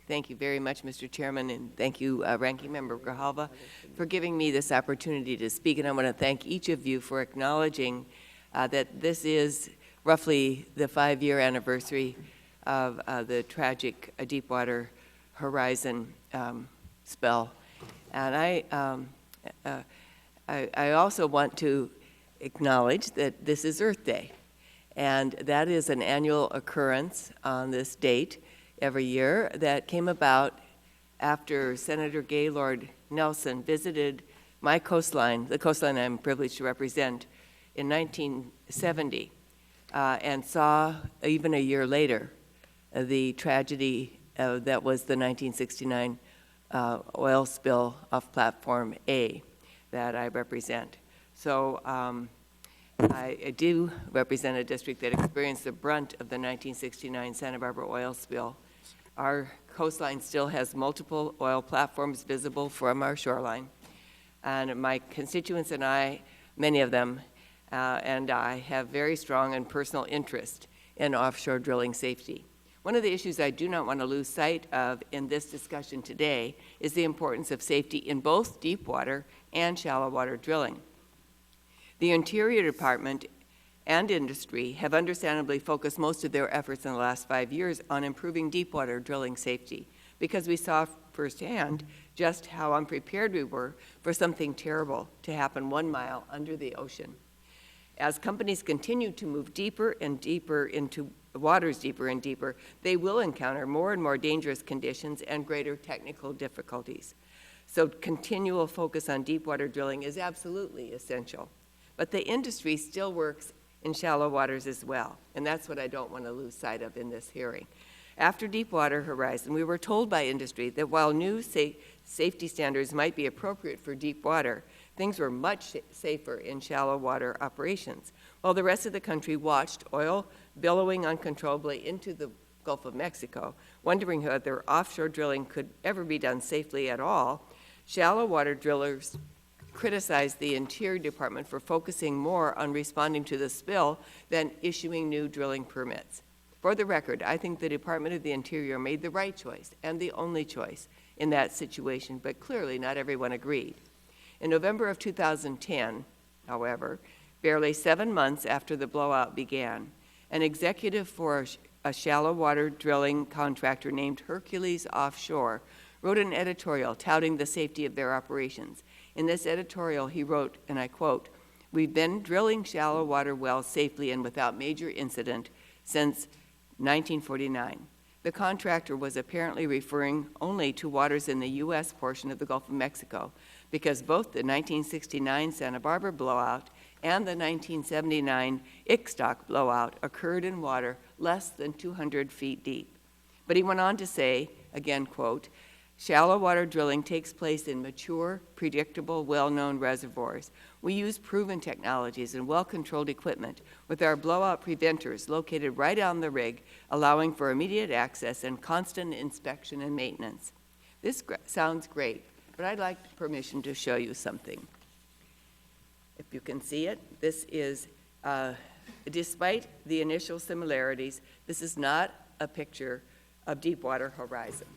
Thank you very much, Mr. Chairman, and thank you, Ranking Member Grijalva, for giving me this opportunity to speak. And I want to thank each of you for acknowledging that this is roughly the 5-year anniversary of the tragic Deepwater Horizon spill. And I also want to acknowledge that this is Earth Day, and that is an annual occurrence on this date every year that came about after Senator Gaylord Nelson visited my coastline, the coastline I'm privileged to represent, in 1970, and saw, even a year later, the tragedy that was the 1969 oil spill off Platform A that I represent. So I do represent a district that experienced the brunt of the 1969 Santa Barbara oil spill. Our coastline still has multiple oil platforms visible from our shoreline. And my constituents and I, many of them, and I have very strong and personal interest in offshore drilling safety. One of the issues I do not want to lose sight of in this discussion today is the importance of safety in both deep water and shallow water drilling. The Interior Department and industry have understandably focused most of their efforts in the last 5 years on improving deepwater drilling safety, because we saw firsthand just how unprepared we were for something terrible to happen 1 mile under the ocean. As companies continue to move deeper and deeper into waters deeper and deeper, they will encounter more and more dangerous conditions and greater technical difficulties. So continual focus on deepwater drilling is absolutely essential. But the industry still works in shallow waters as well, and that's what I don't want to lose sight of in this hearing. After Deepwater Horizon, we were told by industry that while new safety standards might be appropriate for deep water, things were much safer in shallow water operations. While the rest of the country watched oil billowing uncontrollably into the Gulf of Mexico, wondering whether offshore drilling could ever be done safely at all, shallow water drillers criticized the Interior Department for focusing more on responding to the spill than issuing new drilling permits. For the record, I think the Department of the Interior made the right choice and the only choice in that situation, but clearly not everyone agreed. In November of 2010, however, barely 7 months after the blowout began, an executive for a shallow water drilling contractor named Hercules Offshore wrote an editorial touting the safety of their operations. In this editorial, he wrote, and I quote, "We've been drilling shallow water wells safely and without major incident since 1949. The contractor was apparently referring only to waters in the U.S. portion of the Gulf of Mexico, because both the 1969 Santa Barbara blowout and the 1979 Ixtoc blowout occurred in water less than 200 feet deep." But he went on to say, again, quote, "Shallow water drilling takes place in mature, predictable, well-known reservoirs. We use proven technologies and well-controlled equipment with our blowout preventers located right on the rig, allowing for immediate access and constant inspection and maintenance." This sounds great, but I'd like permission to show you something. If you can see it, this is, despite the initial similarities, this is not a picture of Deepwater Horizon.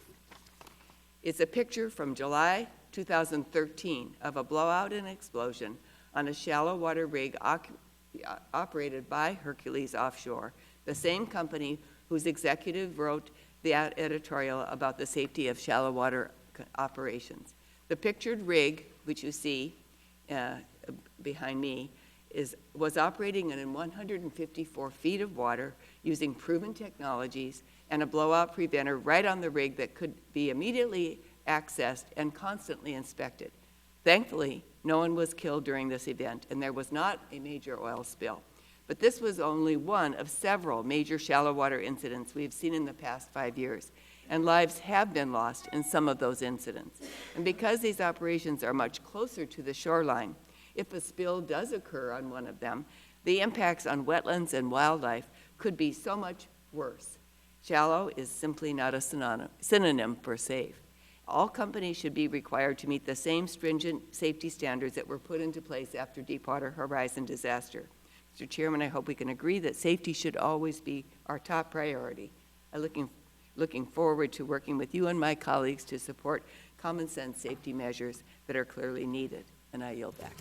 It's a picture from July 2013 of a blowout and explosion on a shallow water rig operated by Hercules Offshore, the same company whose executive wrote the editorial about the safety of shallow water operations. The pictured rig, which you see behind me, was operating in 154 feet of water using proven technologies and a blowout preventer right on the rig that could be immediately accessed and constantly inspected. Thankfully, no one was killed during this event, and there was not a major oil spill. But this was only one of several major shallow water incidents we've seen in the past 5 years, and lives have been lost in some of those incidents. And because these operations are much closer to the shoreline, if a spill does occur on one of them, the impacts on wetlands and wildlife could be so much worse. Shallow is simply not a synonym for safe. All companies should be required to meet the same stringent safety standards that were put into place after Deepwater Horizon disaster. Mr. Chairman, I hope we can agree that safety should always be our top priority. looking forward to working with you and my colleagues to support common sense safety measures that are clearly needed. And I yield back.